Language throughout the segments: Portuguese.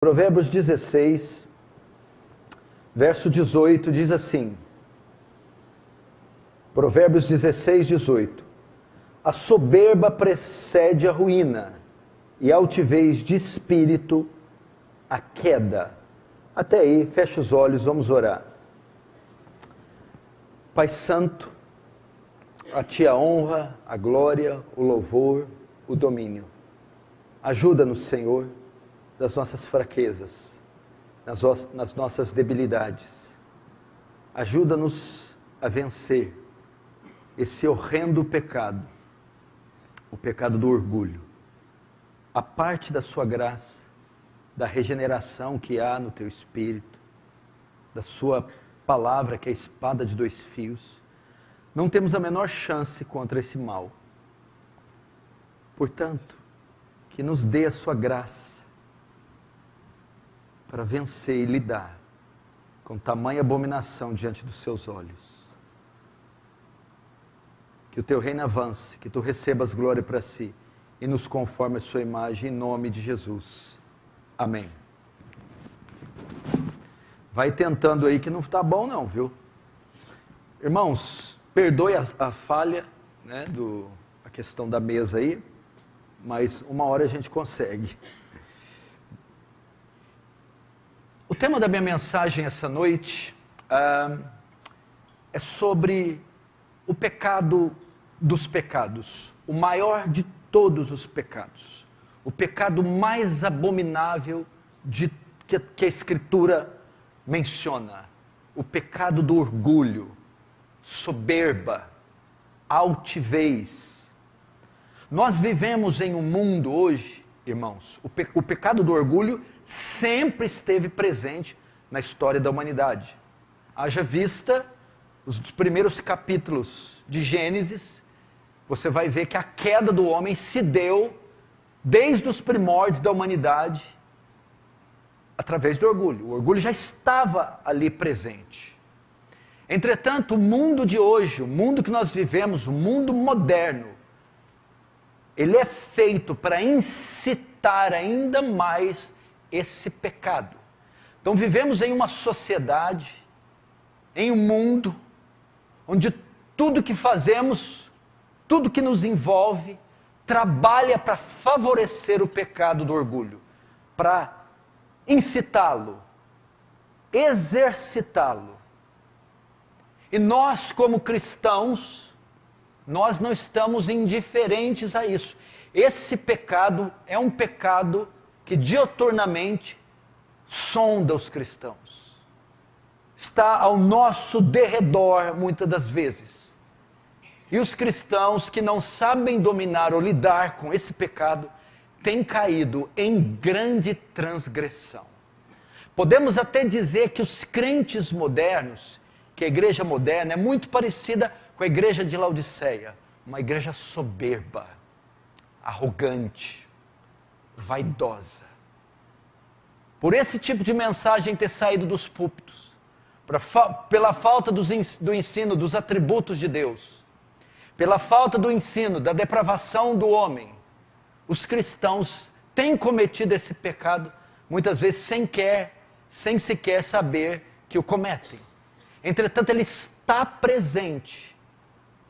Provérbios 16, verso 18, diz assim, Provérbios 16, 18, a soberba precede a ruína, e a altivez de espírito a queda. Até aí, fecha os olhos, vamos orar. Pai Santo, a Ti a honra, a glória, o louvor, o domínio. Ajuda-nos, Senhor, das nossas fraquezas, nas nossas debilidades. Ajuda-nos a vencer esse horrendo pecado, o pecado do orgulho. A parte da sua graça, da regeneração que há no teu espírito, da sua palavra que é a espada de dois fios, não temos a menor chance contra esse mal. Portanto, que nos dê a sua graça para vencer e lidar com tamanha abominação diante dos seus olhos. Que o teu reino avance, que tu recebas glória para si e nos conforme a sua imagem, em nome de Jesus. Amém. Vai tentando aí que não está bom não, viu? Irmãos, perdoe a falha, né, a questão da mesa aí, mas uma hora a gente consegue. O tema da minha mensagem essa noite é sobre o pecado dos pecados, o maior de todos os pecados, o pecado mais abominável que a Escritura menciona, o pecado do orgulho, soberba, altivez. Nós vivemos em um mundo hoje, irmãos, o pecado do orgulho sempre esteve presente na história da humanidade. Haja vista os primeiros capítulos de Gênesis, você vai ver que a queda do homem se deu desde os primórdios da humanidade através do orgulho. O orgulho já estava ali presente. Entretanto, o mundo de hoje, o mundo que nós vivemos, o mundo moderno, ele é feito para incitar ainda mais esse pecado. Então vivemos em uma sociedade, em um mundo, onde tudo que fazemos, tudo que nos envolve, trabalha para favorecer o pecado do orgulho, para incitá-lo, exercitá-lo. E nós, como cristãos, nós não estamos indiferentes a isso. Esse pecado é um pecado que dioturnamente sonda os cristãos. Está ao nosso derredor muitas das vezes. E os cristãos que não sabem dominar ou lidar com esse pecado têm caído em grande transgressão. Podemos até dizer que os crentes modernos, que a igreja moderna é muito parecida com a igreja de Laodiceia, uma igreja soberba, arrogante, vaidosa. Por esse tipo de mensagem ter saído dos púlpitos, pela falta do ensino dos atributos de Deus, pela falta do ensino da depravação do homem, os cristãos têm cometido esse pecado, muitas vezes sem sequer saber que o cometem. Entretanto, ele está presente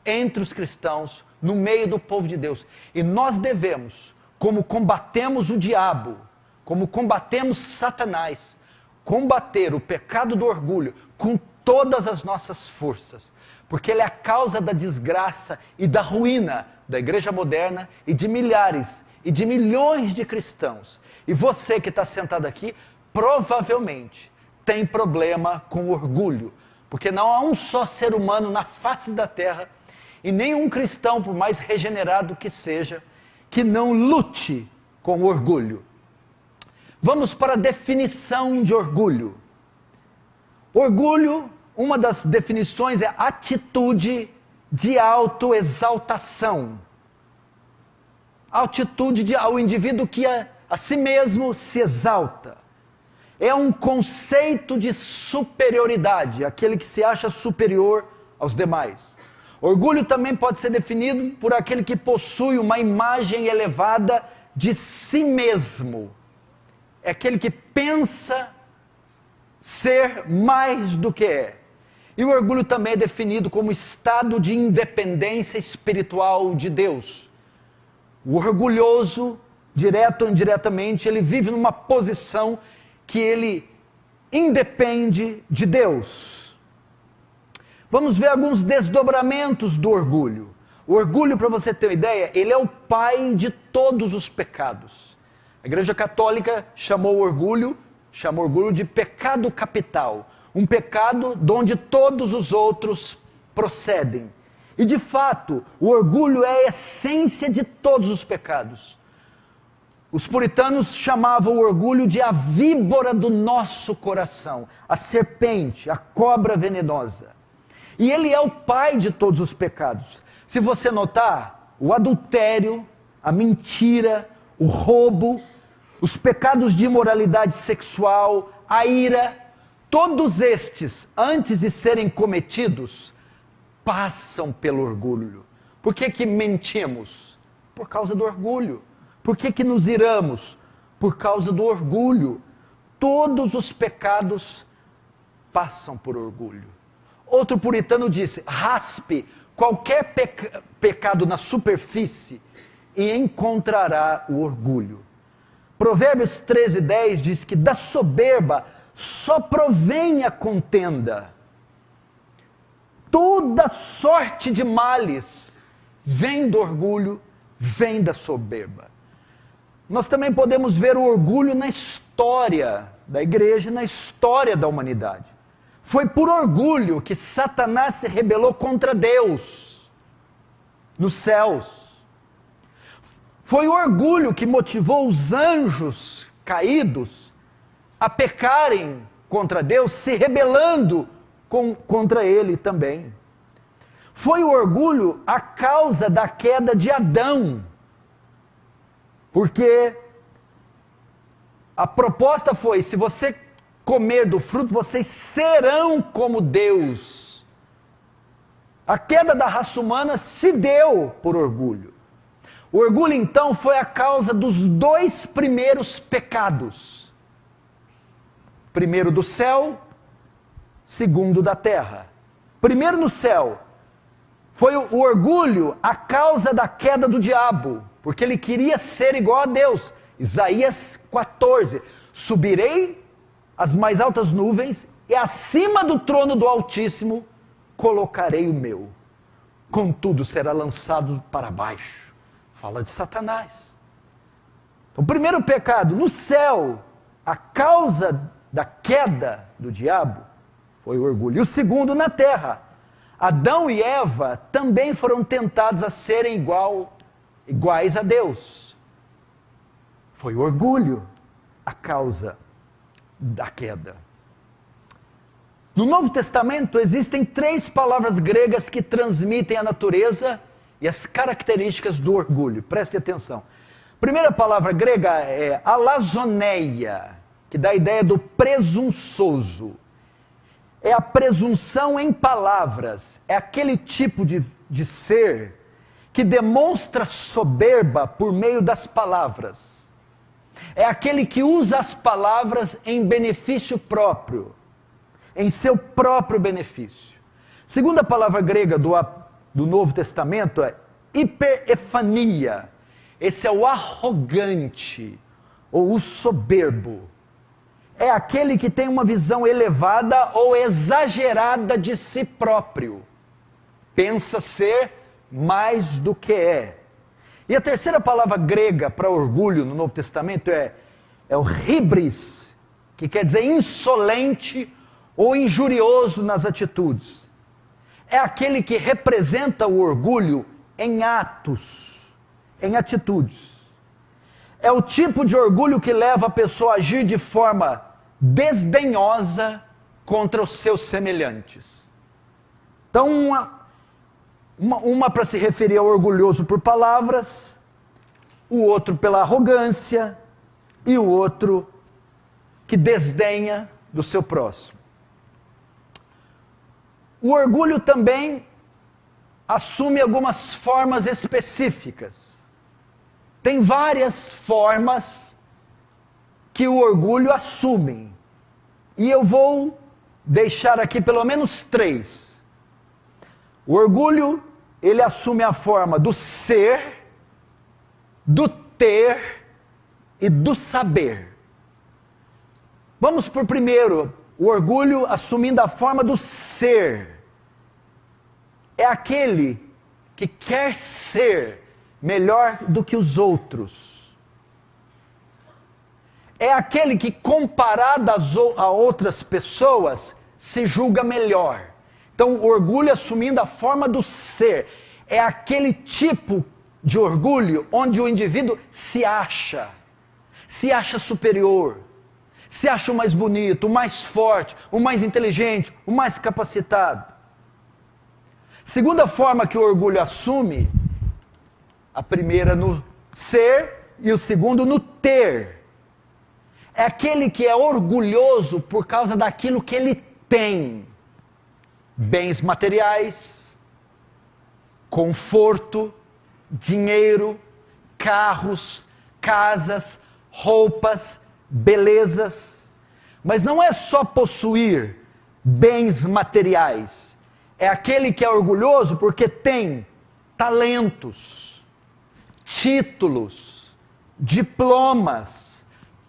entre os cristãos, no meio do povo de Deus. E nós devemos, como combatemos o diabo, como combatemos Satanás, combater o pecado do orgulho com todas as nossas forças, porque ele é a causa da desgraça e da ruína da igreja moderna e de milhares e de milhões de cristãos. E você que está sentado aqui, provavelmente tem problema com orgulho, porque não há um só ser humano na face da terra, e nenhum cristão, por mais regenerado que seja, que não lute com orgulho. Vamos para a definição de orgulho. Orgulho, uma das definições é atitude de autoexaltação. Atitude ao indivíduo que a si mesmo se exalta. É um conceito de superioridade, aquele que se acha superior aos demais. Orgulho também pode ser definido por aquele que possui uma imagem elevada de si mesmo. é aquele que pensa ser mais do que é. E o orgulho também é definido como estado de independência espiritual de Deus. O orgulhoso, direto ou indiretamente, ele vive numa posição que ele independe de Deus. Vamos ver alguns desdobramentos do orgulho. O orgulho, para você ter uma ideia, ele é o pai de todos os pecados. A Igreja Católica chamou o orgulho de pecado capital. Um pecado de onde todos os outros procedem. E de fato, o orgulho é a essência de todos os pecados. Os puritanos chamavam o orgulho de a víbora do nosso coração, a serpente, a cobra venenosa. E ele é o pai de todos os pecados. Se você notar, o adultério, a mentira, o roubo, os pecados de imoralidade sexual, a ira, todos estes, antes de serem cometidos, passam pelo orgulho. Por que mentimos? Por causa do orgulho. Por que nos iramos? Por causa do orgulho. Todos os pecados passam por orgulho. Outro puritano disse, raspe qualquer pecado na superfície e encontrará o orgulho. Provérbios 13:10 diz que da soberba só provém a contenda. Toda sorte de males vem do orgulho, vem da soberba. Nós também podemos ver o orgulho na história da igreja, na história da humanidade. Foi por orgulho que Satanás se rebelou contra Deus nos céus. Foi o orgulho que motivou os anjos caídos a pecarem contra Deus, se rebelando contra ele também. Foi o orgulho a causa da queda de Adão. Porque a proposta foi, se você comer do fruto, vocês serão como Deus. A queda da raça humana se deu por orgulho. O orgulho, então, foi a causa dos dois primeiros pecados. Primeiro do céu, segundo da terra. Primeiro no céu, foi o orgulho a causa da queda do diabo, porque ele queria ser igual a Deus. Isaías 14, subirei às mais altas nuvens e acima do trono do Altíssimo colocarei o meu. Contudo será lançado para baixo. Fala de Satanás. Então, o primeiro pecado no céu, a causa da queda do diabo, foi o orgulho. E o segundo na terra. Adão e Eva também foram tentados a serem iguais a Deus. Foi o orgulho a causa da queda. No Novo Testamento existem 3 palavras gregas que transmitem a natureza e as características do orgulho. Preste atenção. A primeira palavra grega é alazoneia, que dá a ideia do presunçoso. É a presunção em palavras. É aquele tipo de ser que demonstra soberba por meio das palavras. É aquele que usa as palavras em benefício próprio, em seu próprio benefício. Segunda palavra grega do Novo Testamento é hiperefania. Esse é o arrogante ou o soberbo. É aquele que tem uma visão elevada ou exagerada de si próprio. Pensa ser mais do que é. E a terceira palavra grega para orgulho no Novo Testamento é o hibris, que quer dizer insolente ou injurioso nas atitudes. É aquele que representa o orgulho em atos, em atitudes. É o tipo de orgulho que leva a pessoa a agir de forma desdenhosa contra os seus semelhantes. Então, uma para se referir ao orgulhoso por palavras, o outro pela arrogância e o outro que desdenha do seu próximo. O orgulho também assume algumas formas específicas. Tem várias formas que o orgulho assume. E eu vou deixar aqui pelo menos 3. O orgulho, ele assume a forma do ser, do ter e do saber. Vamos por primeiro, o orgulho assumindo a forma do ser. É aquele que quer ser melhor do que os outros. É aquele que, comparado a outras pessoas, se julga melhor. Então, o orgulho assumindo a forma do ser. É aquele tipo de orgulho onde o indivíduo se acha superior, se acha o mais bonito, o mais forte, o mais inteligente, o mais capacitado. Segunda forma que o orgulho assume, a primeira no ser e o segundo no ter. É aquele que é orgulhoso por causa daquilo que ele tem. Bens materiais, conforto, dinheiro, carros, casas, roupas, belezas. Mas não é só possuir bens materiais. É aquele que é orgulhoso porque tem talentos, títulos, diplomas,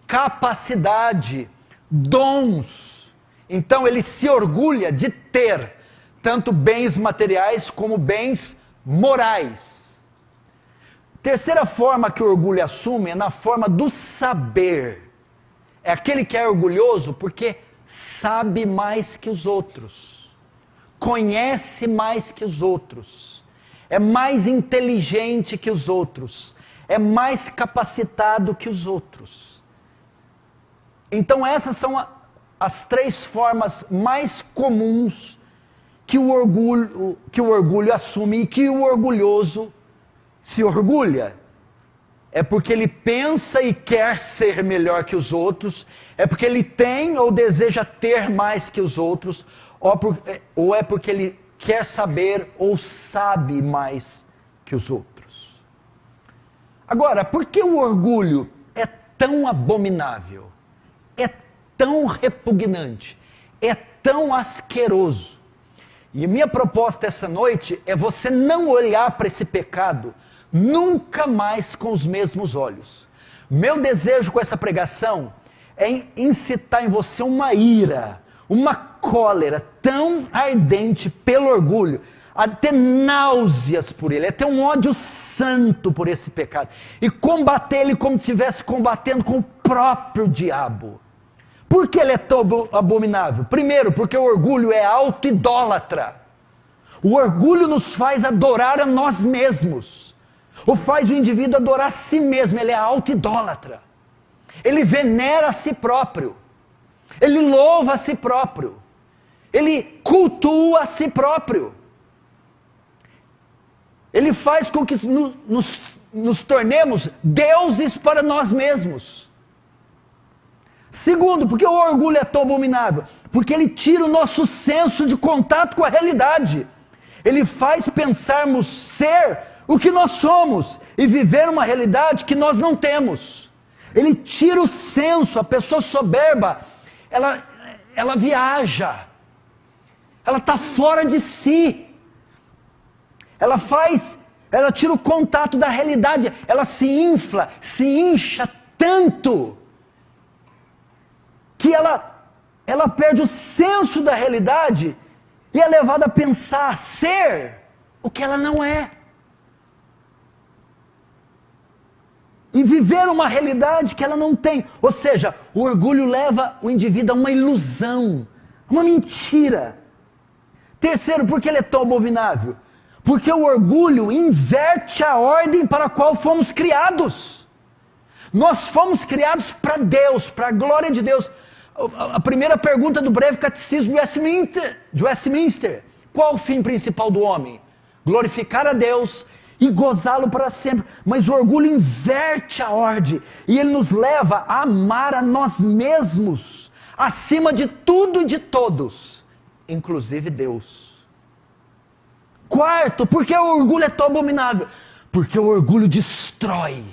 capacidade, dons. Então ele se orgulha de ter tanto bens materiais como bens morais. Terceira forma que o orgulho assume é na forma do saber. É aquele que é orgulhoso porque sabe mais que os outros, conhece mais que os outros, é mais inteligente que os outros, é mais capacitado que os outros. Então essas são as 3 formas mais comuns que o orgulho assume e que o orgulhoso se orgulha. É porque ele pensa e quer ser melhor que os outros, é porque ele tem ou deseja ter mais que os outros, ou é porque ele quer saber ou sabe mais que os outros. Agora, por que o orgulho é tão abominável? É tão repugnante? É tão asqueroso? E minha proposta essa noite é você não olhar para esse pecado nunca mais com os mesmos olhos. Meu desejo com essa pregação é incitar em você uma ira, uma cólera tão ardente pelo orgulho, a ter náuseas por ele, a ter um ódio santo por esse pecado, e combater ele como se estivesse combatendo com o próprio diabo. Por que ele é tão abominável? Primeiro, porque o orgulho é auto-idólatra. O orgulho nos faz adorar a nós mesmos, ou faz o indivíduo adorar a si mesmo. Ele é auto-idólatra. Ele venera a si próprio, ele louva a si próprio, ele cultua a si próprio. Ele faz com que nos tornemos deuses para nós mesmos. Segundo, porque o orgulho é tão abominável? Porque ele tira o nosso senso de contato com a realidade. Ele faz pensarmos ser o que nós somos e viver uma realidade que nós não temos. Ele tira o senso. A pessoa soberba, ela viaja, ela está fora de si, ela tira o contato da realidade, ela se infla, se incha tanto, que ela perde o senso da realidade e é levada a pensar ser o que ela não é. E viver uma realidade que ela não tem. Ou seja, o orgulho leva o indivíduo a uma ilusão, uma mentira. Terceiro, por que ele é tão abominável? Porque o orgulho inverte a ordem para a qual fomos criados. Nós fomos criados para Deus, para a glória de Deus. A primeira pergunta do breve catecismo de Westminster: qual o fim principal do homem? Glorificar a Deus e gozá-lo para sempre. Mas o orgulho inverte a ordem e ele nos leva a amar a nós mesmos acima de tudo e de todos, inclusive Deus. Quarto, por que o orgulho é tão abominável? Porque o orgulho destrói.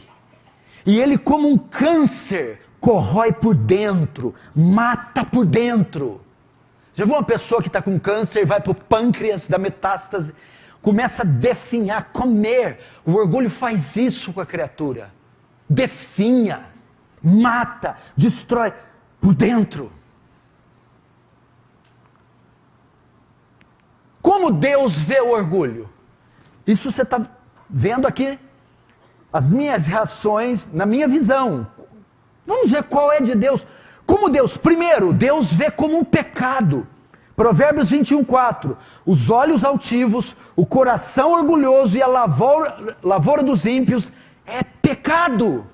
E ele, como um câncer, corrói por dentro, mata por dentro. Já viu uma pessoa que está com câncer, vai para o pâncreas, da metástase, começa a definhar, comer. O orgulho faz isso com a criatura. Definha, mata, destrói por dentro. Como Deus vê o orgulho? Isso você está vendo aqui, as minhas reações, na minha visão. Vamos ver qual é de Deus. Como Deus? Primeiro, Deus vê como um pecado. Provérbios 21:4. Os olhos altivos, o coração orgulhoso e a lavoura dos ímpios é pecado.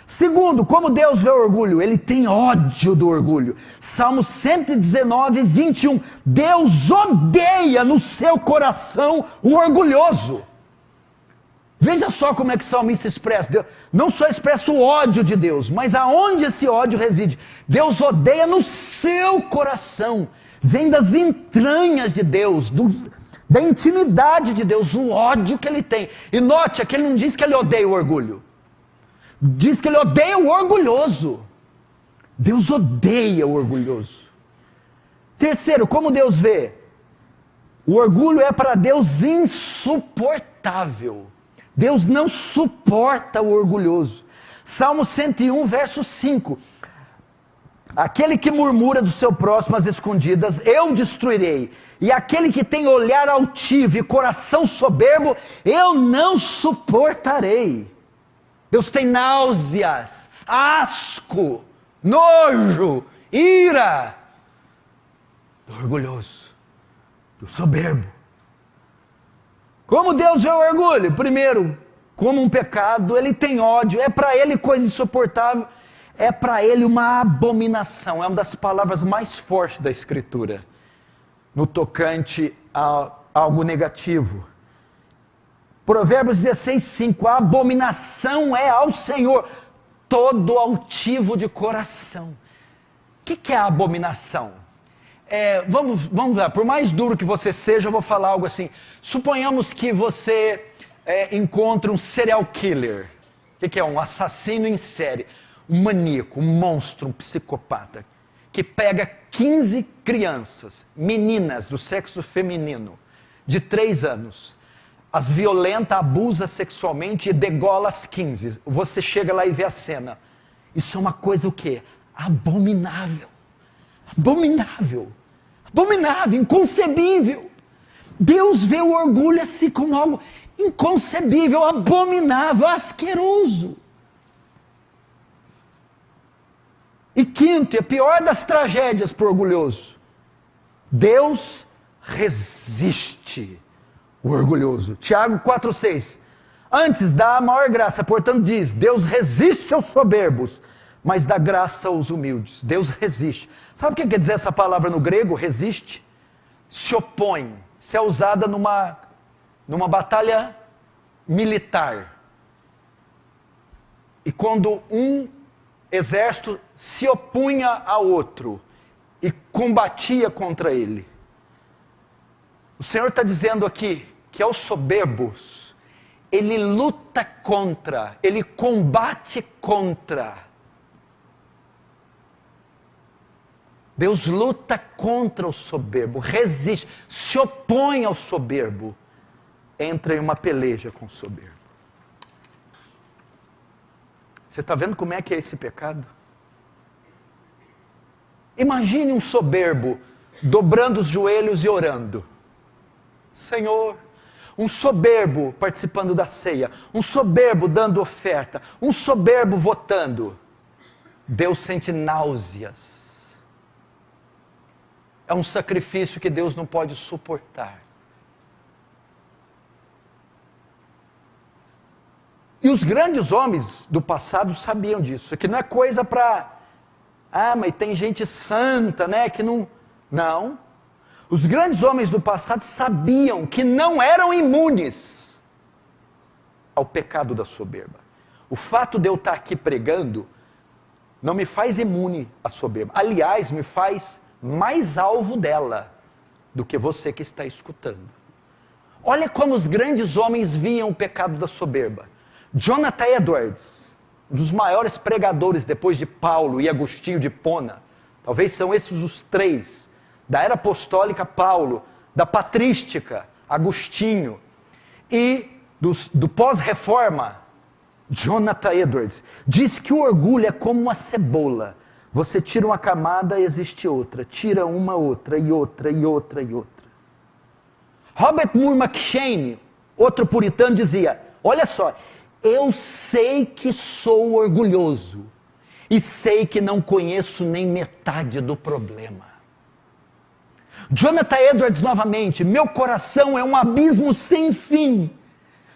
Segundo, como Deus vê o orgulho? Ele tem ódio do orgulho. Salmo 119:21. Deus odeia no seu coração o orgulhoso. Veja só como é que o salmista expressa. Deus não só expressa o ódio de Deus, mas aonde esse ódio reside? Deus odeia no seu coração. Vem das entranhas de Deus, da intimidade de Deus, o ódio que ele tem. E note, aqui ele não diz que ele odeia o orgulho. Diz que ele odeia o orgulhoso. Deus odeia o orgulhoso. Terceiro, como Deus vê? O orgulho é para Deus insuportável. Deus não suporta o orgulhoso. Salmo 101, verso 5. Aquele que murmura do seu próximo às escondidas, eu destruirei. E aquele que tem olhar altivo e coração soberbo, eu não suportarei. Deus tem náuseas, asco, nojo, ira do orgulhoso, do soberbo. Como Deus vê o orgulho? Primeiro, como um pecado, ele tem ódio, é para ele coisa insuportável, é para ele uma abominação, é uma das palavras mais fortes da Escritura, no tocante a algo negativo. Provérbios 16:5, a abominação é ao Senhor, todo altivo de coração. O que é a abominação? Vamos lá, por mais duro que você seja, eu vou falar algo assim. Suponhamos que você encontre um serial killer. O que é? Um assassino em série, um maníaco, um monstro, um psicopata, que pega 15 crianças, meninas do sexo feminino, de 3 anos, as violenta, abusa sexualmente e degola as 15. Você chega lá e vê a cena. Isso é uma coisa o quê? Abominável. Abominável. Abominável, inconcebível. Deus vê o orgulho assim como algo inconcebível, abominável, asqueroso. E quinto, e a pior das tragédias para o orgulhoso, Deus resiste o orgulhoso. Tiago 4,6. Antes dá a maior graça, portanto diz, Deus resiste aos soberbos, mas dá graça aos humildes. Deus resiste. Sabe o que quer dizer essa palavra no grego, resiste? Se opõe. Se é usada numa batalha militar. E quando um exército se opunha a outro e combatia contra ele. O Senhor está dizendo aqui que aos soberbos, Ele luta contra, Ele combate contra. Deus luta contra o soberbo, resiste, se opõe ao soberbo, entra em uma peleja com o soberbo. Você está vendo como é que é esse pecado? Imagine um soberbo dobrando os joelhos e orando. Senhor, um soberbo participando da ceia, um soberbo dando oferta, um soberbo votando. Deus sente náuseas. É um sacrifício que Deus não pode suportar. E os grandes homens do passado sabiam disso, que não é coisa para... mas tem gente santa, né, que não... Não. Os grandes homens do passado sabiam que não eram imunes ao pecado da soberba. O fato de eu estar aqui pregando não me faz imune à soberba. Aliás, me faz mais alvo dela do que você que está escutando. Olha como os grandes homens viam o pecado da soberba. Jonathan Edwards, um dos maiores pregadores depois de Paulo e Agostinho de Hipona. Talvez são esses os três. Da era apostólica, Paulo. Da patrística, Agostinho. E do pós-reforma, Jonathan Edwards. Diz que o orgulho é como uma cebola. Você tira uma camada, existe outra. Tira uma, outra, e outra, e outra, e outra. Robert Moore McCheyne, outro puritano, dizia, olha só, eu sei que sou orgulhoso e sei que não conheço nem metade do problema. Jonathan Edwards novamente, meu coração é um abismo sem fim,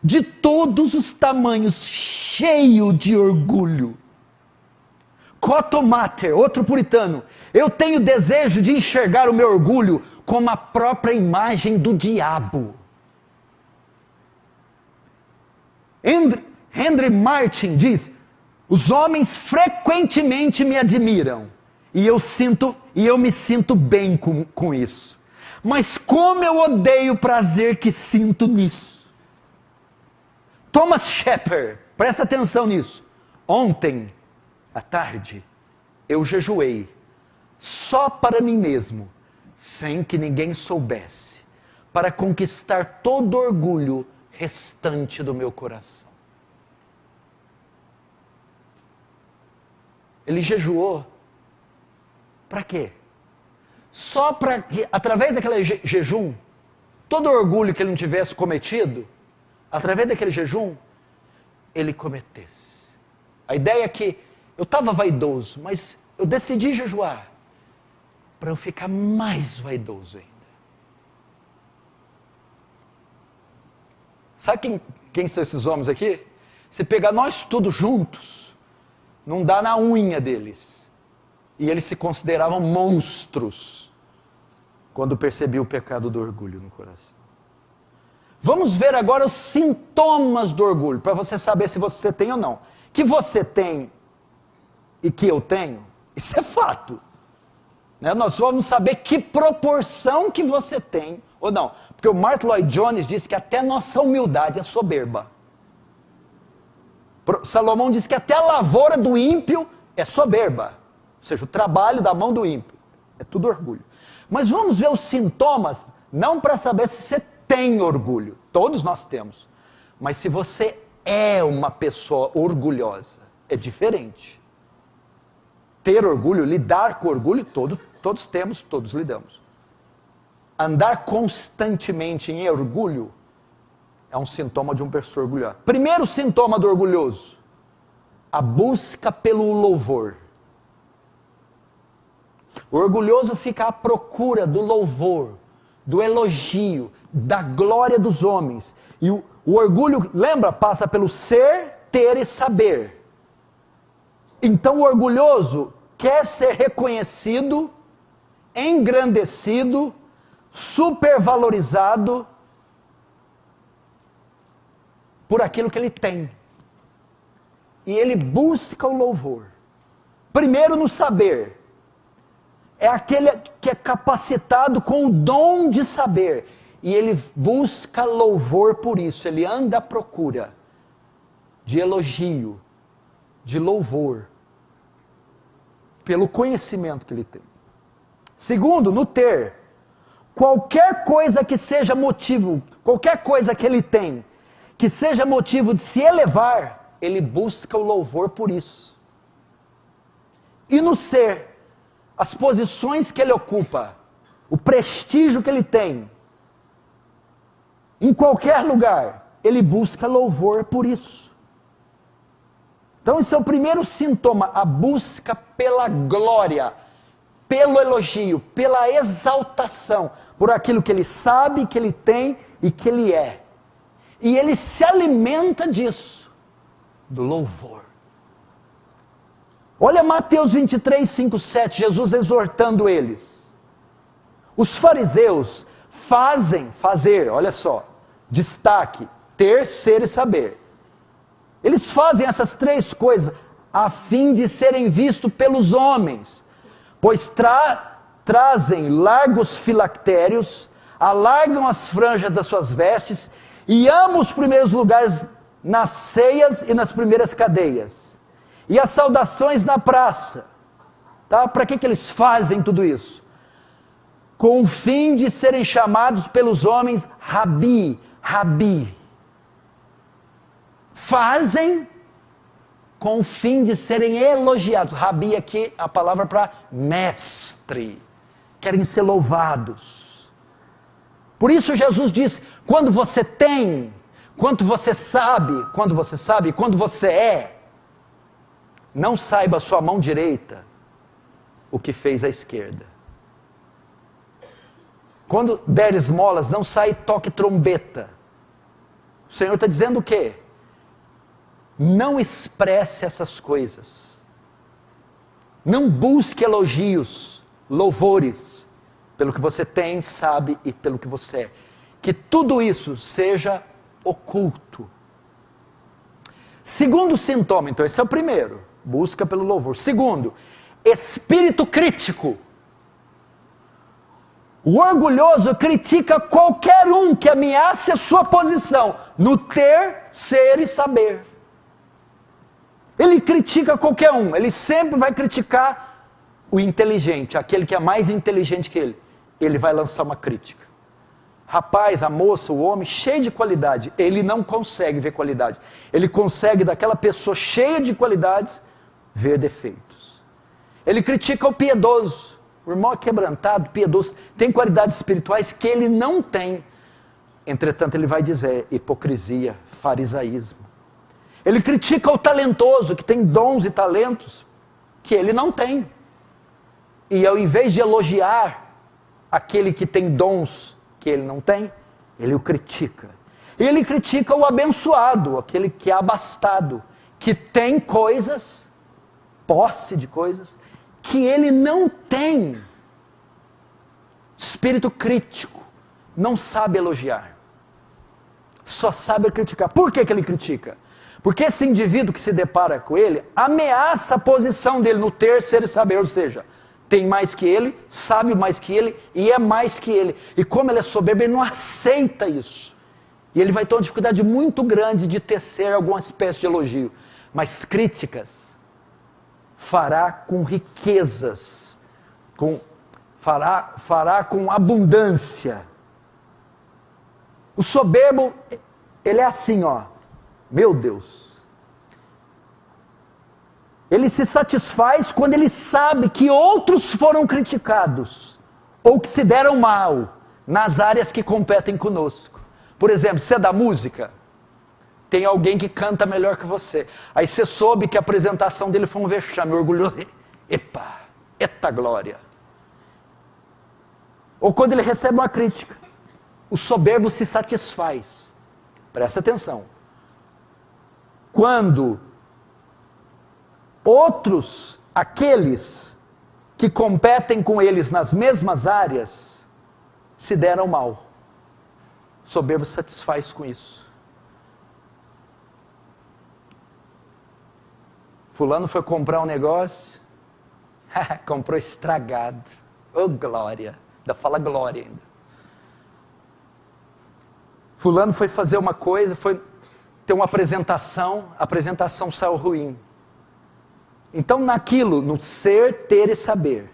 de todos os tamanhos, cheio de orgulho. Cotton Mather, outro puritano, eu tenho desejo de enxergar o meu orgulho como a própria imagem do diabo. Henry Martin diz, os homens frequentemente me admiram, e eu me sinto bem com isso. Mas como eu odeio o prazer que sinto nisso. Thomas Shepard, presta atenção nisso. Ontem, à tarde, eu jejuei, só para mim mesmo, sem que ninguém soubesse, para conquistar todo o orgulho restante do meu coração. Ele jejuou. Para quê? Só para que, através daquele jejum, todo o orgulho que ele não tivesse cometido, através daquele jejum, ele cometesse. A ideia é que eu estava vaidoso, mas eu decidi jejuar para eu ficar mais vaidoso ainda. Sabe quem são esses homens aqui? Se pegar nós todos juntos, não dá na unha deles. E eles se consideravam monstros quando percebiam o pecado do orgulho no coração. Vamos ver agora os sintomas do orgulho, para você saber se você tem ou não. Que você tem e que eu tenho, isso é fato. Né? Nós vamos saber que proporção que você tem ou não. Porque o Martyn Lloyd-Jones disse que até nossa humildade é soberba. Salomão disse que até a lavoura do ímpio é soberba. Ou seja, o trabalho da mão do ímpio. É tudo orgulho. Mas vamos ver os sintomas, não para saber se você tem orgulho. Todos nós temos. Mas se você é uma pessoa orgulhosa, é diferente. Ter orgulho, lidar com orgulho, todos temos, todos lidamos. Andar constantemente em orgulho é um sintoma de uma pessoa orgulhosa. Primeiro sintoma do orgulhoso, a busca pelo louvor. O orgulhoso fica à procura do louvor, do elogio, da glória dos homens. E o orgulho, lembra, passa pelo ser, ter e saber. Então o orgulhoso quer ser reconhecido, engrandecido, supervalorizado por aquilo que ele tem. E ele busca o louvor. Primeiro no saber. É aquele que é capacitado com o dom de saber. E ele busca louvor por isso. Ele anda à procura de elogio, de louvor, pelo conhecimento que ele tem. Segundo, no ter. Qualquer coisa que seja motivo, qualquer coisa que ele tem, que seja motivo de se elevar, ele busca o louvor por isso. E no ser, as posições que ele ocupa, o prestígio que ele tem, em qualquer lugar, ele busca louvor por isso. Então esse é o primeiro sintoma, a busca pela glória, pelo elogio, pela exaltação, por aquilo que ele sabe, que ele tem e que ele é. E ele se alimenta disso, do louvor. Olha Mateus 23, 5, 7, Jesus exortando eles. Os fariseus fazer, olha só, destaque, ter, ser e saber. Eles fazem essas três coisas a fim de serem vistos pelos homens, pois trazem largos filactérios, alargam as franjas das suas vestes e amam os primeiros lugares nas ceias e nas primeiras cadeias. e as saudações na praça. Tá? Para que eles fazem tudo isso? Com o fim de serem chamados pelos homens Rabi, Rabi. Fazem com o fim de serem elogiados. Rabi aqui é a palavra para mestre. Querem ser louvados. Por isso Jesus diz, quando você tem, quando você sabe, quando você é, não saiba a sua mão direita o que fez a esquerda. Quando der esmolas, não sai e toque trombeta. O Senhor está dizendo o quê? Não expresse essas coisas. Não busque elogios, louvores, pelo que você tem, sabe e pelo que você é. Que tudo isso seja oculto. Segundo sintoma, então esse é o primeiro, busca pelo louvor. Segundo, espírito crítico. O orgulhoso critica qualquer um que ameace a sua posição no ter, ser e saber. Ele critica qualquer um, ele sempre vai criticar o inteligente, aquele que é mais inteligente que ele. Ele vai lançar uma crítica. Rapaz, a moça, o homem, cheio de qualidade, ele não consegue ver qualidade. Ele consegue daquela pessoa cheia de qualidades, ver defeitos. Ele critica o piedoso. O irmão é quebrantado, piedoso, tem qualidades espirituais que ele não tem. Entretanto, ele vai dizer hipocrisia, farisaísmo. Ele critica o talentoso, que tem dons e talentos que ele não tem. E ao invés de elogiar aquele que tem dons que ele não tem, ele o critica. E ele critica o abençoado, aquele que é abastado, que tem coisas, posse de coisas, que ele não tem. Espírito crítico, não sabe elogiar, só sabe criticar. Por que ele critica? Porque esse indivíduo que se depara com ele, ameaça a posição dele no ter, ser e saber, ou seja, tem mais que ele, sabe mais que ele e é mais que ele. E como ele é soberbo, ele não aceita isso. E ele vai ter uma dificuldade muito grande de tecer alguma espécie de elogio. Mas críticas fará com riquezas, fará com abundância. O soberbo, ele é assim, ó, meu Deus. Ele se satisfaz quando ele sabe que outros foram criticados, ou que se deram mal, nas áreas que competem conosco. Por exemplo, você é da música, tem alguém que canta melhor que você. Aí você soube que a apresentação dele foi um vexame, orgulhoso. Epa, eita glória. Ou quando ele recebe uma crítica. O soberbo se satisfaz. Presta atenção. Quando outros, aqueles que competem com eles nas mesmas áreas, se deram mal. O soberbo se satisfaz com isso. Fulano foi comprar um negócio, comprou estragado. Oh, glória. Ainda fala glória ainda. Fulano foi fazer uma coisa, foi ter uma apresentação, a apresentação saiu ruim. Então naquilo, no ser, ter e saber.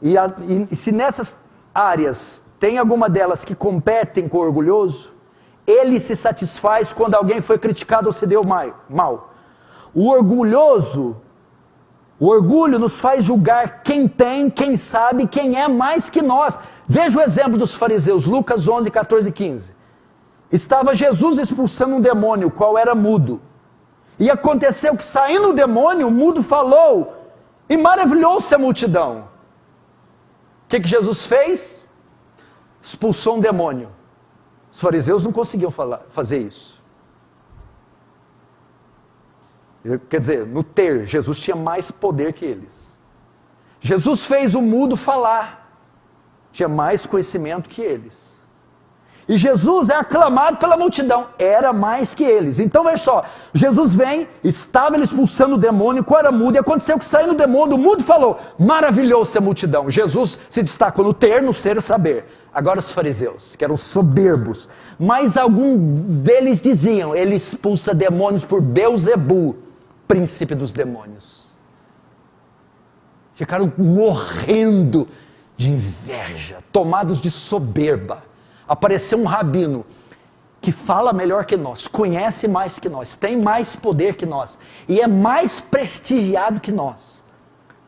E se nessas áreas tem alguma delas que competem com o orgulhoso, ele se satisfaz quando alguém foi criticado ou se deu mal. O orgulhoso, o orgulho nos faz julgar quem tem, quem sabe, quem é mais que nós. Veja o exemplo dos fariseus, Lucas 11, 14 e 15. Estava Jesus expulsando um demônio, o qual era mudo. E aconteceu que saindo o demônio, o mudo falou, e maravilhou-se a multidão. O que Jesus fez? Expulsou um demônio. Os fariseus não conseguiam fazer isso. Quer dizer, no ter, Jesus tinha mais poder que eles. Jesus fez o mudo falar. Tinha mais conhecimento que eles. E Jesus é aclamado pela multidão, era mais que eles. Então veja só, Jesus vem, estava ele expulsando o demônio, qual era mudo, e aconteceu que saindo o demônio, o mudo falou, maravilhou-se a multidão. Jesus se destacou no ter, no ser e saber. Agora os fariseus, que eram soberbos, mas alguns deles diziam, ele expulsa demônios por Belzebu, príncipe dos demônios. Ficaram morrendo de inveja, tomados de soberba. Apareceu um rabino que fala melhor que nós, conhece mais que nós, tem mais poder que nós e é mais prestigiado que nós.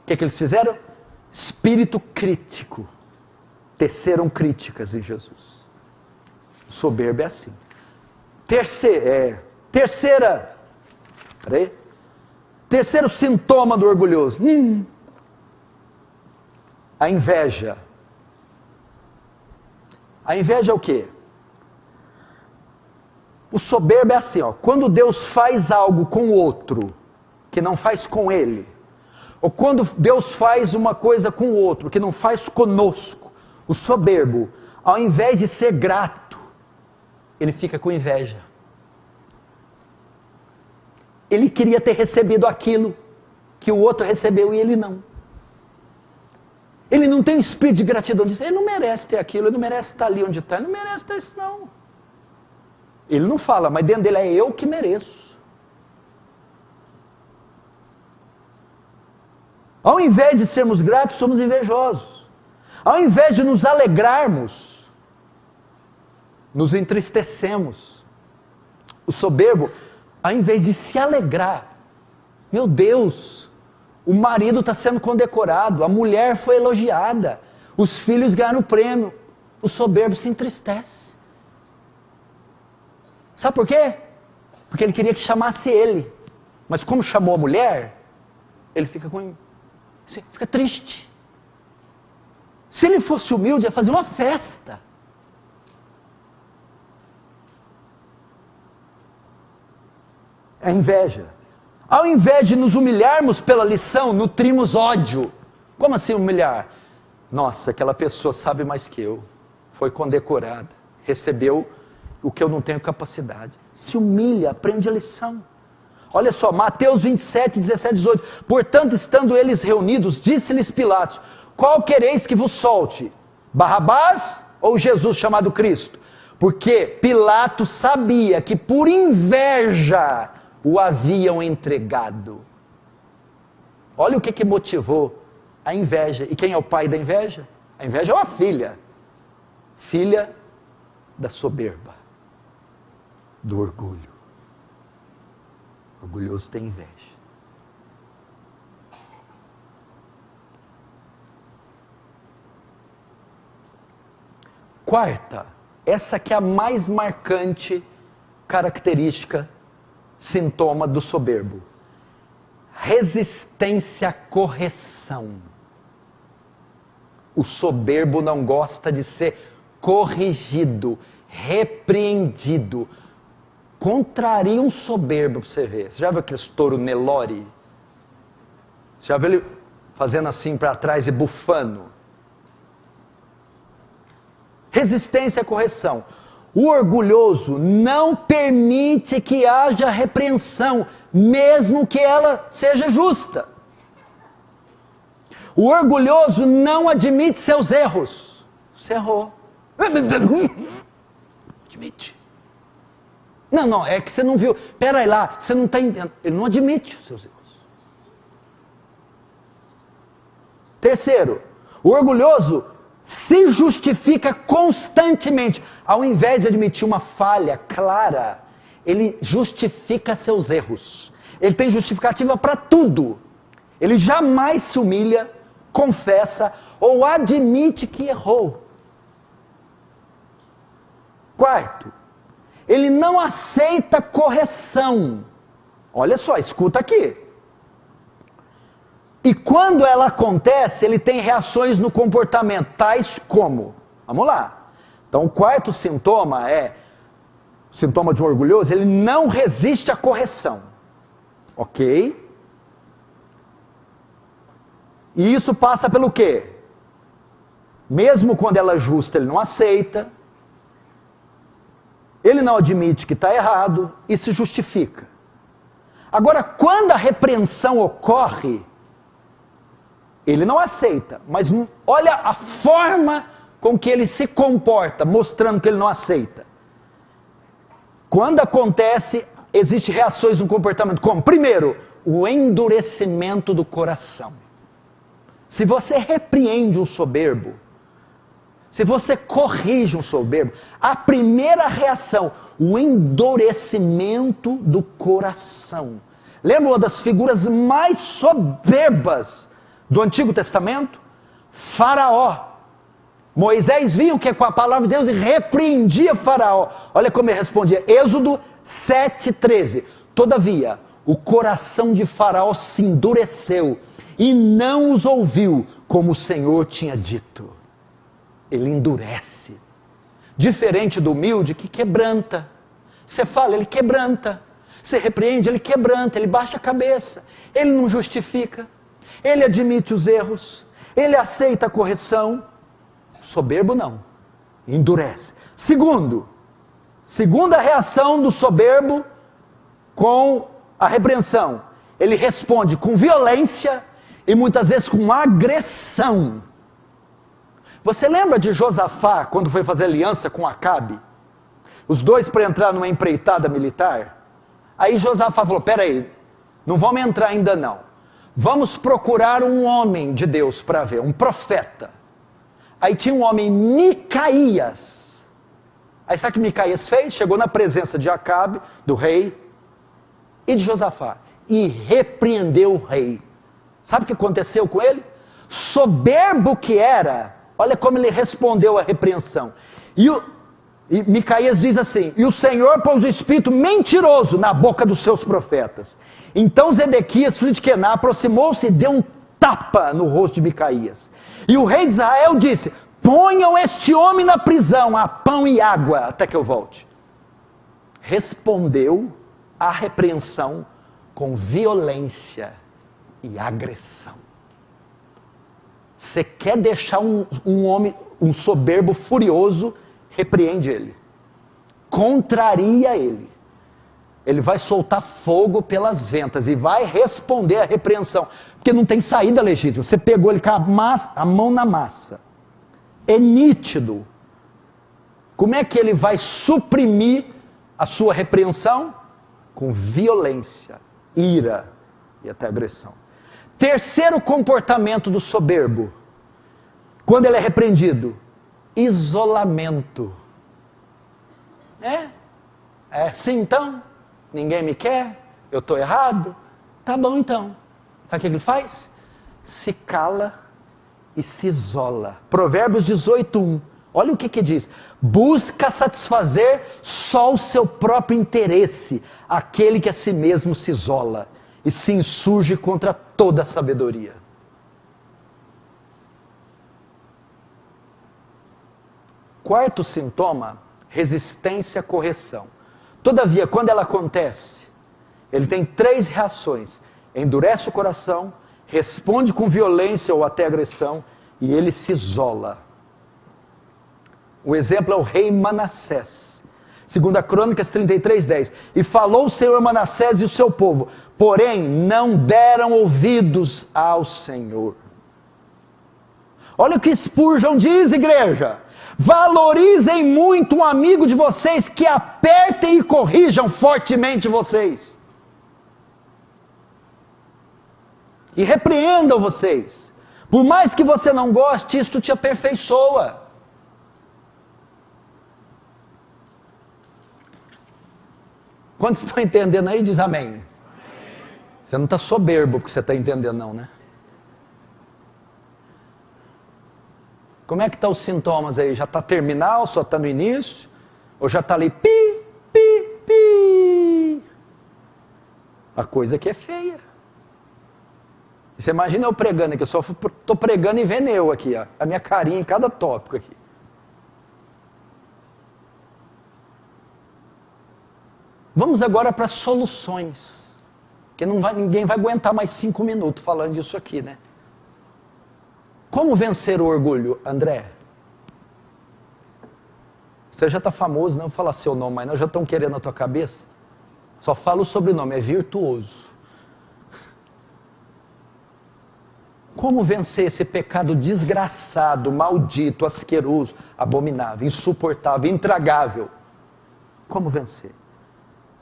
O que eles fizeram? Espírito crítico. Teceram críticas em Jesus. O soberbo é assim. Terceiro sintoma do orgulhoso. A inveja. A inveja é o quê? O soberbo é assim, ó, quando Deus faz algo com o outro, que não faz com ele, ou quando Deus faz uma coisa com o outro, que não faz conosco, o soberbo, ao invés de ser grato, ele fica com inveja. Ele queria ter recebido aquilo que o outro recebeu e ele não. Ele não tem um espírito de gratidão, diz, ele não merece ter aquilo, ele não merece estar ali onde está, ele não merece ter isso não. Ele não fala, mas dentro dele é eu que mereço. Ao invés de sermos gratos, somos invejosos. Ao invés de nos alegrarmos, nos entristecemos. O soberbo, ao invés de se alegrar, meu Deus, o marido está sendo condecorado, a mulher foi elogiada, os filhos ganharam o prêmio, o soberbo se entristece. Sabe por quê? Porque ele queria que chamasse ele, mas como chamou a mulher, ele fica triste. Se ele fosse humilde, ia fazer uma festa. É inveja. Ao invés de nos humilharmos pela lição, nutrimos ódio. Como assim humilhar? Nossa, aquela pessoa sabe mais que eu, foi condecorada, recebeu o que eu não tenho capacidade. Se humilha, aprende a lição. Olha só, Mateus 27, 17, 18. Portanto, estando eles reunidos, disse-lhes Pilatos, qual quereis que vos solte? Barrabás ou Jesus chamado Cristo? Porque Pilatos sabia que por inveja o haviam entregado. Olha o que motivou a inveja. E quem é o pai da inveja? A inveja é uma filha. Filha da soberba, do orgulho. Orgulhoso tem inveja. Quarta, essa que é a mais marcante característica, sintoma do soberbo. Resistência à correção. O soberbo não gosta de ser corrigido, repreendido. Contraria um soberbo para você ver. Você já viu aquele touro Nelore? Você já viu ele fazendo assim para trás e bufando? Resistência à correção. O orgulhoso não permite que haja repreensão, mesmo que ela seja justa. O orgulhoso não admite seus erros. Você errou. Admite. Não, é que você não viu. Pera aí lá, você não está entendendo. Ele não admite os seus erros. Terceiro, o orgulhoso se justifica constantemente. Ao invés de admitir uma falha clara, ele justifica seus erros. Ele tem justificativa para tudo. Ele jamais se humilha, confessa ou admite que errou. Quarto, ele não aceita correção. Olha só, escuta aqui. E quando ela acontece, ele tem reações no comportamento, tais como, vamos lá. Então o quarto sintoma é, o sintoma de um orgulhoso, ele não resiste à correção. Ok? E isso passa pelo quê? Mesmo quando ela é justa, ele não aceita. ele não admite que está errado e se justifica. Agora, quando a repreensão ocorre, ele não aceita, mas olha a forma com que ele se comporta, mostrando que ele não aceita. Quando acontece, existem reações no comportamento, como, primeiro, o endurecimento do coração. Se você repreende um soberbo, se você corrige um soberbo, a primeira reação, o endurecimento do coração. Lembra uma das figuras mais soberbas do Antigo Testamento? Faraó. Moisés vinha que com a palavra de Deus e repreendia Faraó. Olha como ele respondia, Êxodo 7:13. Todavia, o coração de Faraó se endureceu e não os ouviu, como o Senhor tinha dito. Ele endurece. Diferente do humilde que quebranta. Você fala, ele quebranta. Você repreende, ele quebranta, ele baixa a cabeça. Ele não justifica. Ele admite os erros. Ele aceita a correção. Soberbo não. Endurece. Segunda reação do soberbo com a repreensão. Ele responde com violência e muitas vezes com agressão. Você lembra de Josafá, quando foi fazer aliança com Acabe? Os dois para entrar numa empreitada militar? Aí Josafá falou, peraí, não vamos entrar ainda não. Vamos procurar um homem de Deus para ver, um profeta. Aí tinha um homem, Micaías. Aí sabe o que Micaías fez? Chegou na presença de Acabe, do rei, e de Josafá, e repreendeu o rei. Sabe o que aconteceu com ele? Soberbo que era, olha como ele respondeu à repreensão. E Micaías diz assim, e o Senhor pôs o espírito mentiroso na boca dos seus profetas. Então Zedequias, filho de Quená, aproximou-se e deu um tapa no rosto de Micaías. E o rei de Israel disse, ponham este homem na prisão, a pão e água, até que eu volte. Respondeu à repreensão com violência e agressão. Você quer deixar um homem, um soberbo furioso, repreende ele. Contraria ele. Ele vai soltar fogo pelas ventas e vai responder à repreensão. Porque não tem saída legítima. Você pegou ele com a mão na massa. É nítido. Como é que ele vai suprimir a sua repreensão? Com violência, ira e até agressão. Terceiro comportamento do soberbo, quando ele é repreendido, isolamento. É assim então? Ninguém me quer? Eu estou errado? Tá bom então. Sabe o que ele faz? Se cala e se isola. Provérbios 18:1. Olha o que diz. Busca satisfazer só o seu próprio interesse, aquele que a si mesmo se isola e se insurge contra toda a sabedoria. Quarto sintoma, resistência à correção. Todavia, quando ela acontece, ele tem 3 reações. Endurece o coração, responde com violência ou até agressão, e ele se isola. O exemplo é o rei Manassés. 2 Crônicas 33:10. E falou o Senhor a Manassés e o seu povo, porém não deram ouvidos ao Senhor. Olha o que Spurgeon diz, igreja. Valorizem muito um amigo de vocês que apertem e corrijam fortemente vocês. E repreendam vocês. Por mais que você não goste, isto te aperfeiçoa. Quantos estão entendendo aí? Diz amém. Amém. Você não está soberbo porque você está entendendo não, né? Como é que estão os sintomas aí? Já está terminal, só está no início? Ou já está ali, pi, pi, pi? A coisa aqui é feia. Você imagina eu pregando aqui, eu só estou pregando e vendo eu aqui, ó, a minha carinha em cada tópico aqui. Vamos agora para soluções, porque ninguém vai aguentar mais 5 minutos falando disso aqui, né? Como vencer o orgulho, André? Você já está famoso, não vou falar seu nome, mas não, já estão querendo a tua cabeça. Só fala o sobrenome, é virtuoso. Como vencer esse pecado desgraçado, maldito, asqueroso, abominável, insuportável, intragável? Como vencer?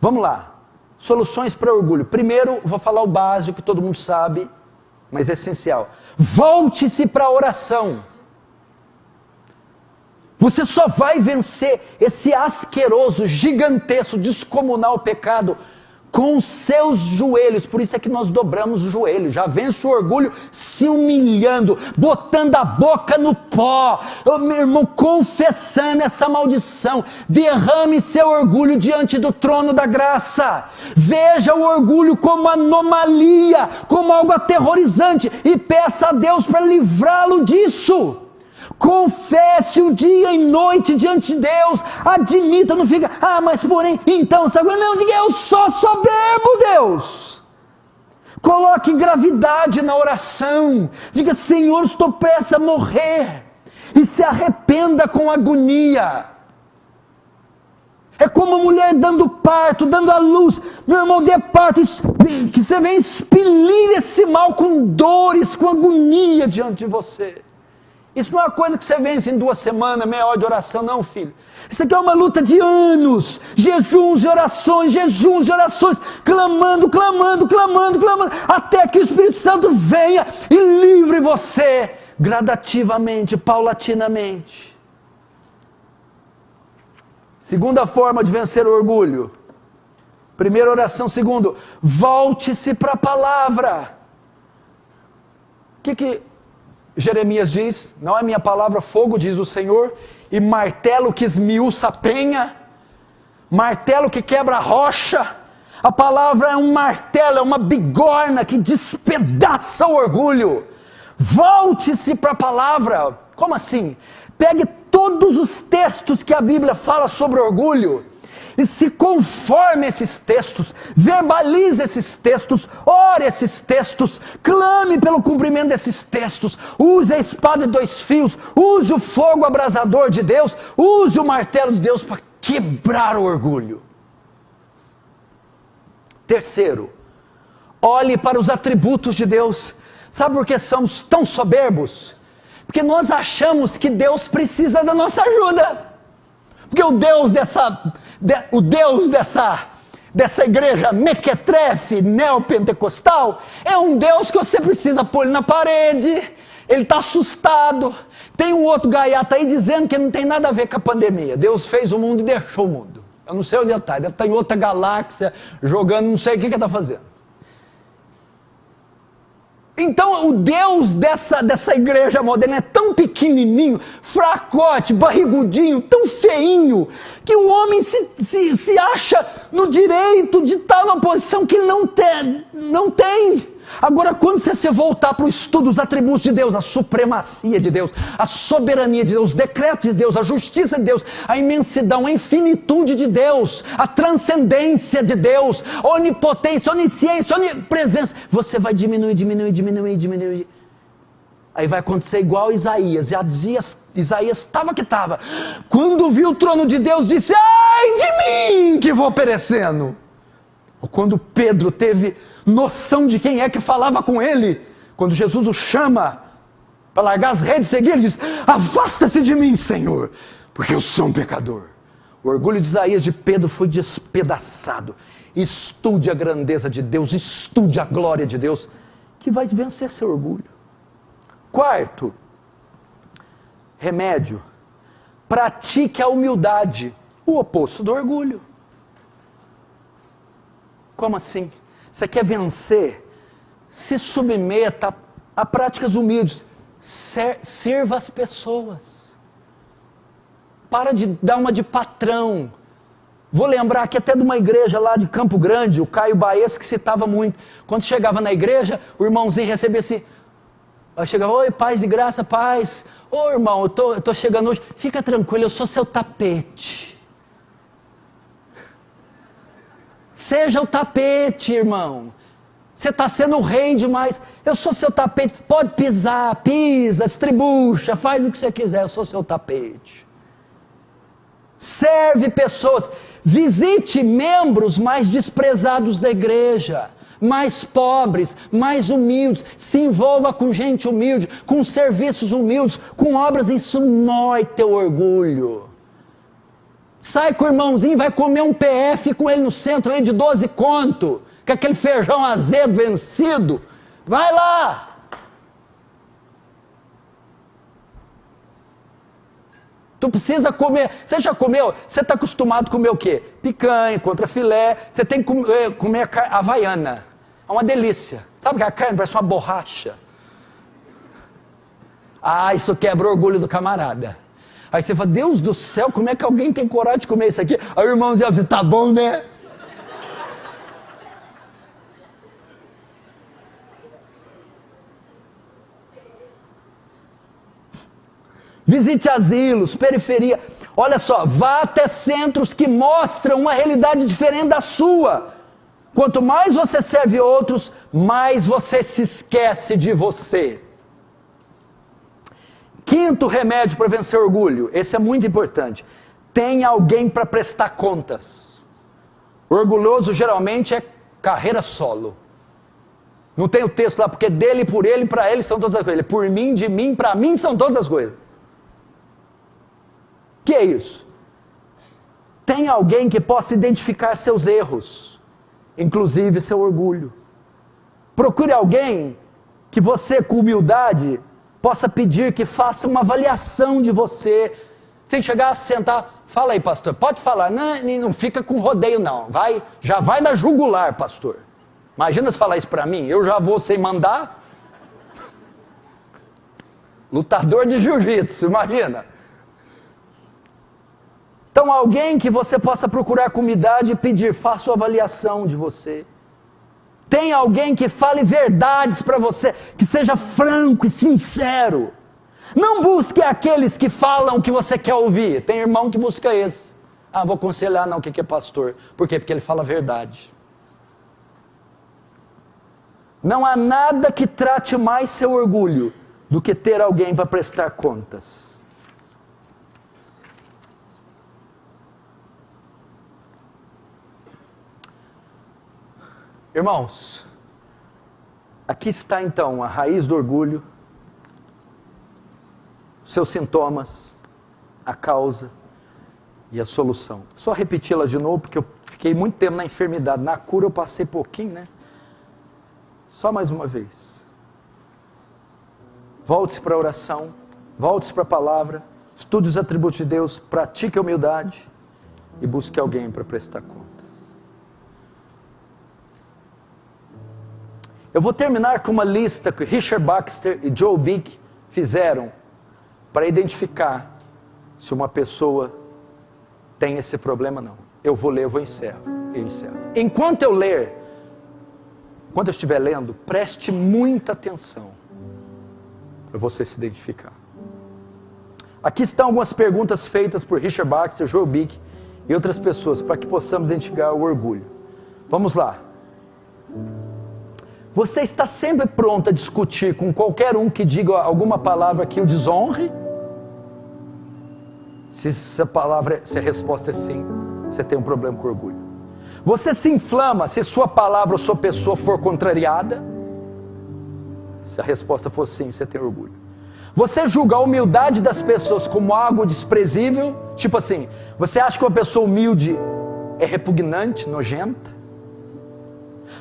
Vamos lá. Soluções para orgulho. Primeiro, vou falar o básico que todo mundo sabe, mas é essencial. Volte-se para a oração. Você só vai vencer esse asqueroso, gigantesco, descomunal pecado com os seus joelhos. Por isso é que nós dobramos o joelho. Já vence o orgulho se humilhando, botando a boca no pó. Meu irmão, confessando essa maldição. Derrame seu orgulho diante do trono da graça. Veja o orgulho como anomalia, como algo aterrorizante, e peça a Deus para livrá-lo disso. Confesse o dia e noite diante de Deus, admita, não fica, mas porém, então, sabe, não, diga, eu sou soberbo, Deus. Coloque gravidade na oração, diga, Senhor, estou prestes a morrer, e se arrependa com agonia. É como a mulher dando parto, dando a luz, meu irmão, dê parto, que você vem expelir esse mal com dores, com agonia diante de você. Isso não é uma coisa que você vence em 2 semanas, meia hora de oração, não, filho. Isso aqui é uma luta de anos, jejuns e orações, clamando, até que o Espírito Santo venha e livre você, gradativamente, paulatinamente. Segunda forma de vencer o orgulho. Primeira oração, segundo, volte-se para a palavra. O que Jeremias diz? Não é minha palavra, fogo, diz o Senhor, e martelo que esmiuça a penha, martelo que quebra a rocha. A palavra é um martelo, é uma bigorna que despedaça o orgulho. Volte-se para a palavra. Como assim? Pegue todos os textos que a Bíblia fala sobre orgulho e se conforme a esses textos, verbalize esses textos, ore esses textos, clame pelo cumprimento desses textos, use a espada de 2 fios, use o fogo abrasador de Deus, use o martelo de Deus para quebrar o orgulho. Terceiro, olhe para os atributos de Deus. Sabe por que somos tão soberbos? Porque nós achamos que Deus precisa da nossa ajuda. Porque o Deus dessa igreja mequetrefe, neopentecostal, é um Deus que você precisa pôr ele na parede, ele está assustado. Tem um outro gaiato aí dizendo que não tem nada a ver com a pandemia. Deus fez o mundo e deixou o mundo. Eu não sei onde ele está, deve estar em outra galáxia, jogando, não sei o que ele está fazendo. Então o Deus dessa igreja moderna é tão pequenininho, fracote, barrigudinho, tão feinho, que o homem se acha no direito de estar numa posição que não tem. Agora, quando você voltar para o estudo dos atributos de Deus, a supremacia de Deus, a soberania de Deus, os decretos de Deus, a justiça de Deus, a imensidão, a infinitude de Deus, a transcendência de Deus, a onipotência, a onisciência, a onipresença, você vai diminuir. Aí vai acontecer igual Isaías. Já dizia, Isaías estava que estava. Quando viu o trono de Deus, disse, ai de mim que vou perecendo. Ou quando Pedro teve noção de quem é que falava com ele, quando Jesus o chama para largar as redes e seguir, ele diz, afasta-se de mim, Senhor, porque eu sou um pecador. O orgulho de Isaías, de Pedro, foi despedaçado. Estude a grandeza de Deus, estude a glória de Deus, que vai vencer seu orgulho. Quarto, remédio, pratique a humildade, o oposto do orgulho. Como assim? Você quer vencer? Se submeta a práticas humildes. Sirva as pessoas. Para de dar uma de patrão. Vou lembrar aqui até de uma igreja lá de Campo Grande, o Caio Baez, que citava muito. Quando chegava na igreja, o irmãozinho recebia assim. Aí chegava, oi, paz e graça, paz. Ô irmão, eu tô chegando hoje. Fica tranquilo, eu sou seu tapete. Seja o tapete, irmão. Você está sendo rei demais. Eu sou seu tapete. Pode pisar, pisa, estribucha, faz o que você quiser. Eu sou seu tapete. serve pessoas, visite membros mais desprezados da igreja, mais pobres, mais humildes, se envolva com gente humilde, com serviços humildes, com obras, isso mói teu orgulho. Sai com o irmãozinho, vai comer um PF com ele no centro ali de 12 conto, com aquele feijão azedo vencido, vai lá. Tu precisa comer, você já comeu, você está acostumado a comer o quê? Picanha, contrafilé, você tem que comer a havaiana, é uma delícia. Sabe que a carne parece uma borracha? Ah, isso quebra o orgulho do camarada. Aí você fala, Deus do céu, como é que alguém tem coragem de comer isso aqui? Aí o irmãozinho diz, tá bom, né? Visite asilos, periferia. Olha só, vá até centros que mostram uma realidade diferente da sua. Quanto mais você serve outros, mais você se esquece de você. Quinto remédio para vencer o orgulho, esse é muito importante. Tem alguém para prestar contas. O orgulhoso geralmente é carreira solo. Não tem o texto lá, porque dele, por ele, para ele são todas as coisas. Por mim, de mim, para mim são todas as coisas. O que é isso? Tem alguém que possa identificar seus erros, inclusive seu orgulho. Procure alguém que você, com humildade, possa pedir que faça uma avaliação de você. Tem que chegar, sentar, fala aí, pastor, pode falar, não fica com rodeio não, já vai na jugular, pastor. Imagina se falar isso para mim, eu já vou sem mandar. Lutador de jiu-jitsu, imagina. Então alguém que você possa procurar com humildade e pedir, faça uma avaliação de você. Tem alguém que fale verdades para você, que seja franco e sincero. Não busque aqueles que falam o que você quer ouvir. Tem irmão que busca esse. Ah, vou aconselhar não, o que é pastor? Por quê? Porque ele fala a verdade. Não há nada que trate mais seu orgulho do que ter alguém para prestar contas. Irmãos, aqui está então a raiz do orgulho, seus sintomas, a causa e a solução. Só repeti-las de novo, porque eu fiquei muito tempo na enfermidade. Na cura eu passei pouquinho, né? Só mais uma vez. Volte-se para a oração, volte-se para a palavra, estude os atributos de Deus, pratique a humildade e busque alguém para prestar contas. Eu vou terminar com uma lista que Richard Baxter e Joe Bick fizeram para identificar se uma pessoa tem esse problema ou não. Eu vou ler, eu encerro. Enquanto eu estiver lendo, preste muita atenção para você se identificar. Aqui estão algumas perguntas feitas por Richard Baxter, Joe Bick e outras pessoas para que possamos identificar o orgulho. Vamos lá. Você está sempre pronto a discutir com qualquer um que diga alguma palavra que o desonre? Se a resposta é sim, você tem um problema com orgulho. Você se inflama se sua palavra ou sua pessoa for contrariada? Se a resposta for sim, você tem orgulho. Você julga a humildade das pessoas como algo desprezível? Tipo assim, você acha que uma pessoa humilde é repugnante, nojenta?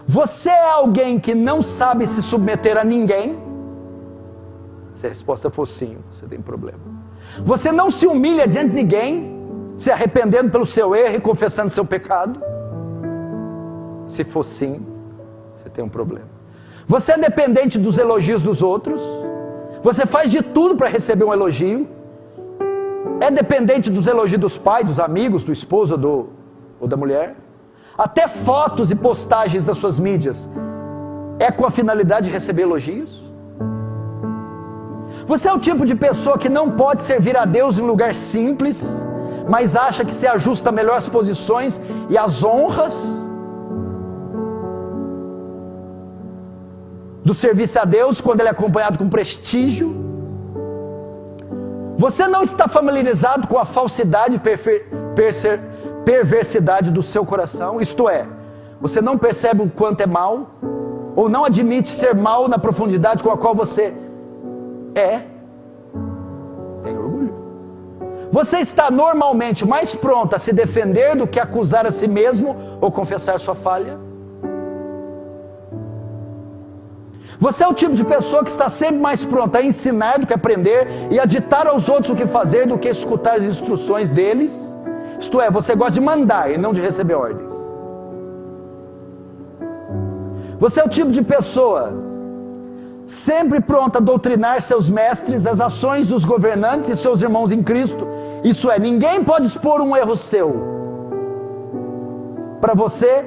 Você é alguém que não sabe se submeter a ninguém? Se a resposta for sim, você tem um problema. Você não se humilha diante de ninguém, se arrependendo pelo seu erro e confessando seu pecado? Se for sim, você tem um problema. Você é dependente dos elogios dos outros? Você faz de tudo para receber um elogio? É dependente dos elogios dos pais, dos amigos, do esposo ou da mulher? Até fotos e postagens das suas mídias é com a finalidade de receber elogios? Você é o tipo de pessoa que não pode servir a Deus em um lugar simples, mas acha que se ajusta melhor às posições e às honras do serviço a Deus quando ele é acompanhado com prestígio? Você não está familiarizado com a falsidade e perversidade do seu coração, isto é, você não percebe o quanto é mal, ou não admite ser mal na profundidade com a qual você é, tem orgulho. Você está normalmente mais pronto a se defender do que acusar a si mesmo ou confessar sua falha? Você é o tipo de pessoa que está sempre mais pronta a ensinar do que aprender e a ditar aos outros o que fazer do que escutar as instruções deles? Isto é, você gosta de mandar e não de receber ordens. Você é o tipo de pessoa sempre pronta a doutrinar seus mestres, as ações dos governantes e seus irmãos em Cristo. Isso é, ninguém pode expor um erro seu para você.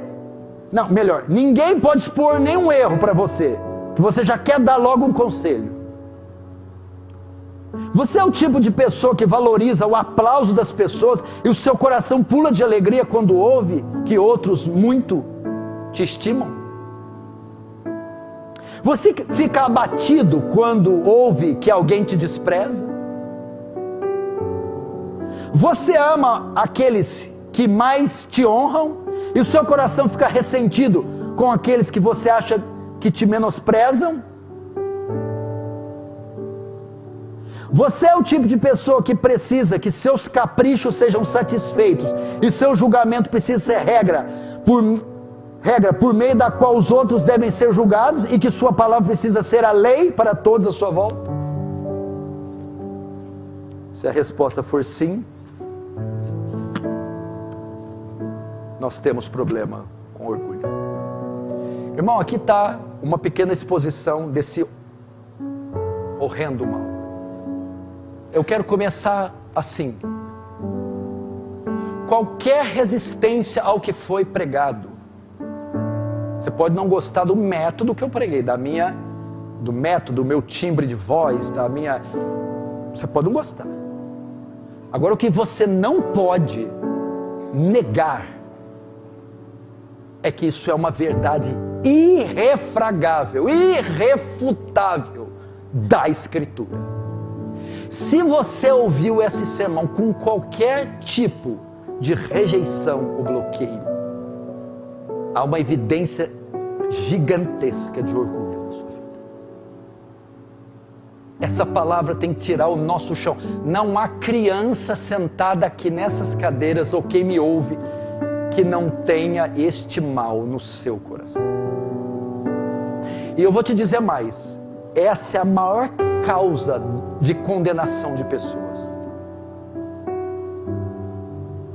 Não, melhor, ninguém pode expor nenhum erro para você, que você já quer dar logo um conselho. Você é o tipo de pessoa que valoriza o aplauso das pessoas e o seu coração pula de alegria quando ouve que outros muito te estimam? Você fica abatido quando ouve que alguém te despreza? Você ama aqueles que mais te honram e o seu coração fica ressentido com aqueles que você acha que te menosprezam? Você é o tipo de pessoa que precisa que seus caprichos sejam satisfeitos e seu julgamento precisa ser regra por meio da qual os outros devem ser julgados e que sua palavra precisa ser a lei para todos à sua volta? Se a resposta for sim, nós temos problema com orgulho. Irmão, aqui está uma pequena exposição desse horrendo mal. Eu quero começar assim. Qualquer resistência ao que foi pregado, você pode não gostar do método que eu preguei, do método, do meu timbre de voz, você pode não gostar. Agora, o que você não pode negar é que isso é uma verdade irrefragável, irrefutável da Escritura. Se você ouviu esse sermão com qualquer tipo de rejeição ou bloqueio, há uma evidência gigantesca de orgulho na sua vida. Essa palavra tem que tirar o nosso chão. Não há criança sentada aqui nessas cadeiras, ou quem me ouve, que não tenha este mal no seu coração. E eu vou te dizer mais, essa é a maior causa de condenação de pessoas.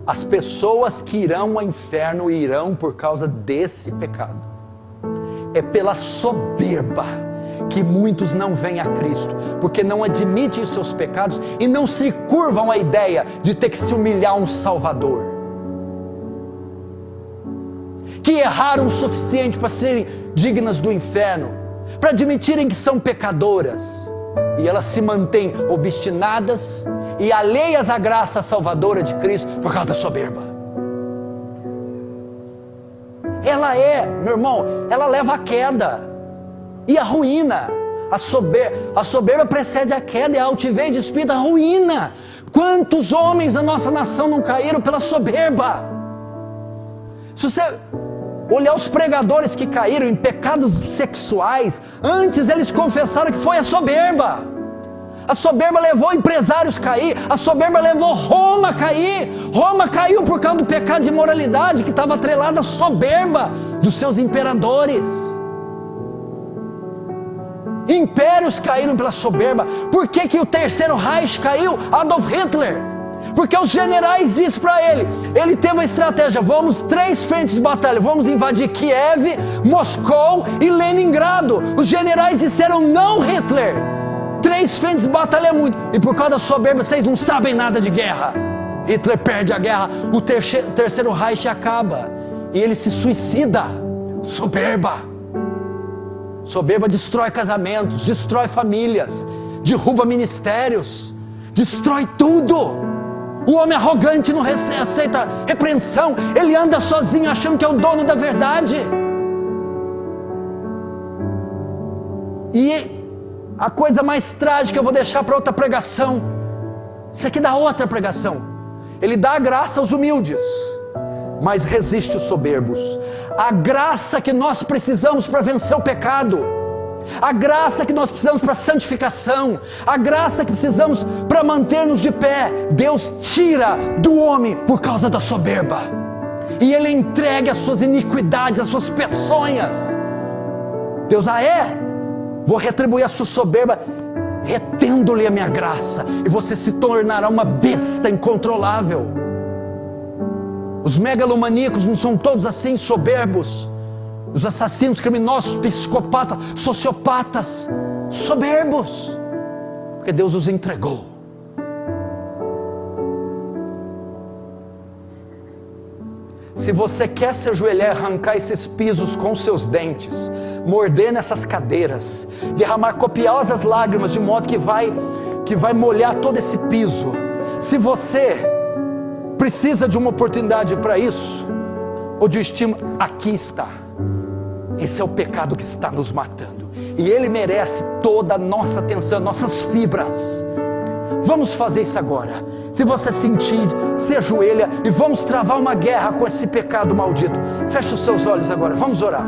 As pessoas que irão ao inferno irão por causa desse pecado. É pela soberba que muitos não vêm a Cristo, porque não admitem os seus pecados e não se curvam à ideia de ter que se humilhar a um Salvador. Que erraram o suficiente para serem dignas do inferno, para admitirem que são pecadoras, e elas se mantêm obstinadas e alheias à graça salvadora de Cristo por causa da soberba. Ela meu irmão, ela leva à queda e à ruína. A soberba precede a queda, e a altivez de espírito a ruína. Quantos homens da nossa nação não caíram pela soberba? Se você olhar os pregadores que caíram em pecados sexuais, antes eles confessaram que foi a soberba. A soberba levou empresários a cair, a soberba levou Roma a cair. Roma caiu por causa do pecado de imoralidade que estava atrelado à soberba dos seus imperadores. Impérios caíram pela soberba. Por que o terceiro Reich caiu? Adolf Hitler. Porque os generais disseram para ele teve uma estratégia: vamos 3 frentes de batalha, vamos invadir Kiev, Moscou e Leningrado. Os generais disseram: não, Hitler, 3 frentes de batalha é muito, e por causa da soberba vocês não sabem nada de guerra. Hitler perde a guerra, o terceiro Reich acaba, e ele se suicida. Soberba destrói casamentos, destrói famílias, derruba ministérios, destrói tudo. O homem arrogante não aceita repreensão, ele anda sozinho achando que é o dono da verdade. E a coisa mais trágica eu vou deixar para outra pregação. Isso aqui dá outra pregação. Ele dá a graça aos humildes, mas resiste os soberbos. A graça que nós precisamos para vencer o pecado, a graça que nós precisamos para a santificação, a graça que precisamos para manter-nos de pé, Deus tira do homem por causa da soberba, e Ele entrega as suas iniquidades, as suas peçonhas. Deus, vou retribuir a sua soberba, retendo-lhe a minha graça, e você se tornará uma besta incontrolável. Os megalomaníacos não são todos assim, soberbos? Os assassinos, criminosos, psicopatas, sociopatas, soberbos, porque Deus os entregou. Se você quer se ajoelhar, arrancar esses pisos com seus dentes, morder nessas cadeiras, derramar copiosas lágrimas de modo que vai molhar todo esse piso, se você precisa de uma oportunidade para isso, ou de estímulo, aqui está. Esse é o pecado que está nos matando, e ele merece toda a nossa atenção, nossas fibras. Vamos fazer isso agora. Se você sentir, se ajoelha e vamos travar uma guerra com esse pecado maldito. Feche os seus olhos agora, vamos orar.